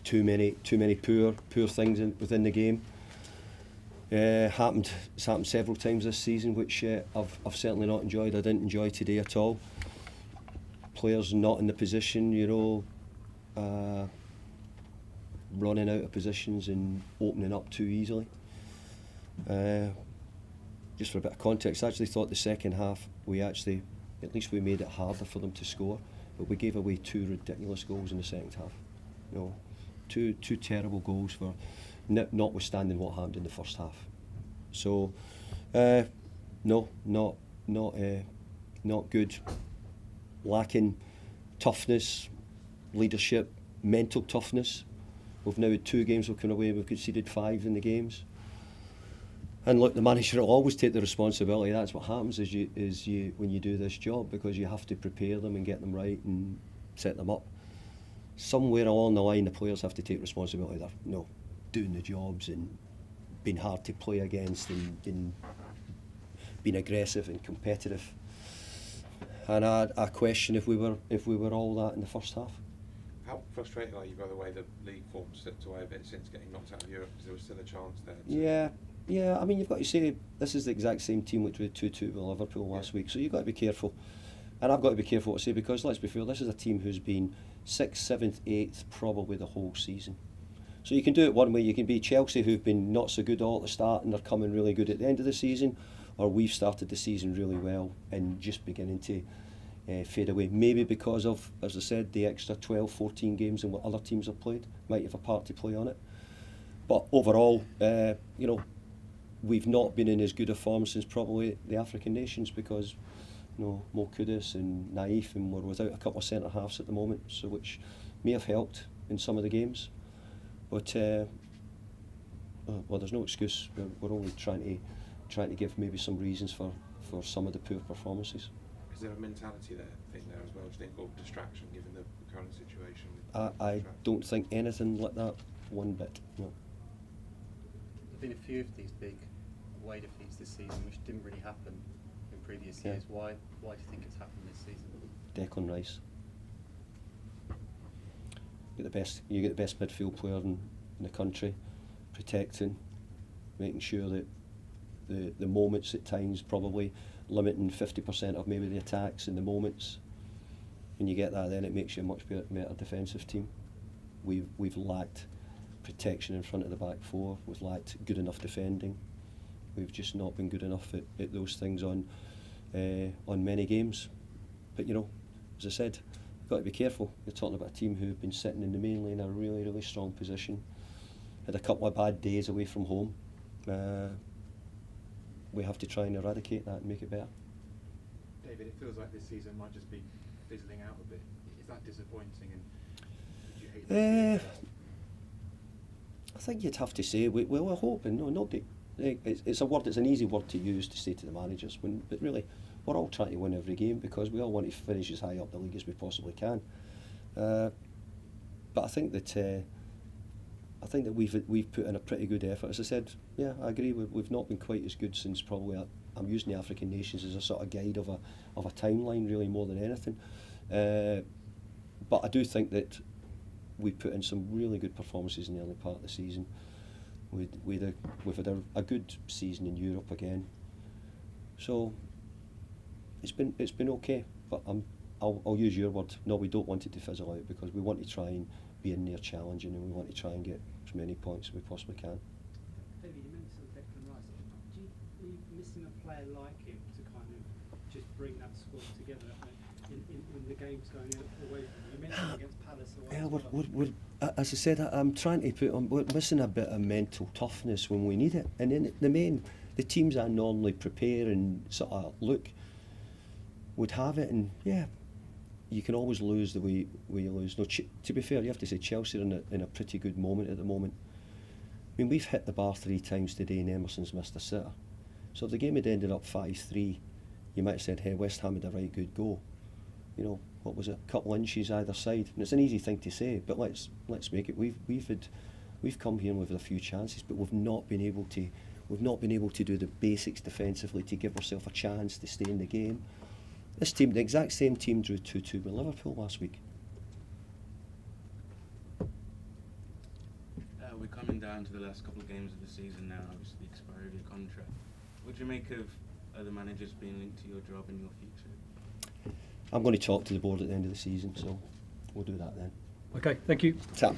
too many poor things within the game. It's happened several times this season, which I've certainly not enjoyed. I didn't enjoy today at all. Players not in the position, running out of positions and opening up too easily. Just for a bit of context, I actually thought the second half at least we made it harder for them to score, but we gave away 2 ridiculous goals in the second half. Two terrible goals for notwithstanding what happened in the first half. So, not good. Lacking toughness, leadership, mental toughness. We've now had 2 games we've come away, we've conceded 5 in the games. And look, the manager will always take the responsibility. That's what happens when you do this job, because you have to prepare them and get them right and set them up. Somewhere along the line, the players have to take responsibility. They're doing the jobs and being hard to play against and being aggressive and competitive. And I question if we were all that in the first half. How frustrated are you by the way the league form slipped away a bit since getting knocked out of Europe, because there was still a chance there? Yeah. I mean, you've got to say this is the exact same team which we 2-2 with Liverpool last week, so you've got to be careful. And I've got to be careful to say, because let's be fair, this is a team who's been 6th, 7th, 8th probably the whole season. So you can do it one way. You can be Chelsea, who've been not so good all at the start and they're coming really good at the end of the season, or we've started the season really well and just beginning to fade away. Maybe because of, as I said, the extra 12, 14 games and what other teams have played might have a part to play on it. But overall, we've not been in as good a form since probably the African nations, because Mo Kudus and Naif, and we're without a couple of centre halves at the moment, so which may have helped in some of the games. But there's no excuse. We're only trying to give maybe some reasons for some of the poor performances. Is there a mentality thing there as well? Do you think, or distraction given the current situation? I don't think anything like that one bit. No. There've been a few of these big away defeats this season, which didn't really happen in previous years. Why do you think it's happened this season? Declan Rice. You get the best midfield player in the country, protecting, making sure that the moments at times, probably limiting 50% of maybe the attacks in the moments. When you get that, then it makes you a much better defensive team. We've lacked protection in front of the back four. We've lacked good enough defending. We've just not been good enough at those things on many games. But as I said, you've got to be careful. You're talking about a team who've been sitting in the main lane in a really, really strong position. Had a couple of bad days away from home. We have to try and eradicate that and make it better. David, it feels like this season might just be fizzling out a bit. Is that disappointing, and do you hate that? I think you'd have to say, we're hoping, nobody. It's an easy word to use to say to the managers, but really, we're all trying to win every game because we all want to finish as high up the league as we possibly can. But I think that we've put in a pretty good effort. As I said, yeah, I agree. We've not been quite as good since probably. I'm using the African nations as a sort of guide of a timeline, really, more than anything. But I do think that we put in some really good performances in the early part of the season. We've had a good season in Europe again. So it's been okay. But I'll use your word. No, we don't want it to fizzle out because we want to try and be in there challenging, and we want to try and get as many points as we possibly can. David, you mentioned Declan Rice. Are you missing a player like him to kind of just bring that squad together in the games going away? You mentioned against Palace away. We're as I said, I'm trying to put on. We're missing a bit of mental toughness when we need it, and then the teams that normally prepare and sort of look would have it, and yeah. You can always lose the way you lose. No, to be fair, you have to say Chelsea are in a pretty good moment at the moment. I mean, we've hit the bar 3 times today and Emerson's missed a sitter. So if the game had ended up 5-3, you might have said, hey, West Ham had a right good go. What was it, a couple inches either side. And it's an easy thing to say, but let's make it. We've come here and we've had a few chances, but we've not been able to do the basics defensively to give ourselves a chance to stay in the game. This team, the exact same team, drew 2-2 with Liverpool last week. we're coming down to the last couple of games of the season now, obviously the expiry of your contract. What do you make of other managers being linked to your job and your future? I'm going to talk to the board at the end of the season, so we'll do that then. Okay, thank you. Sam.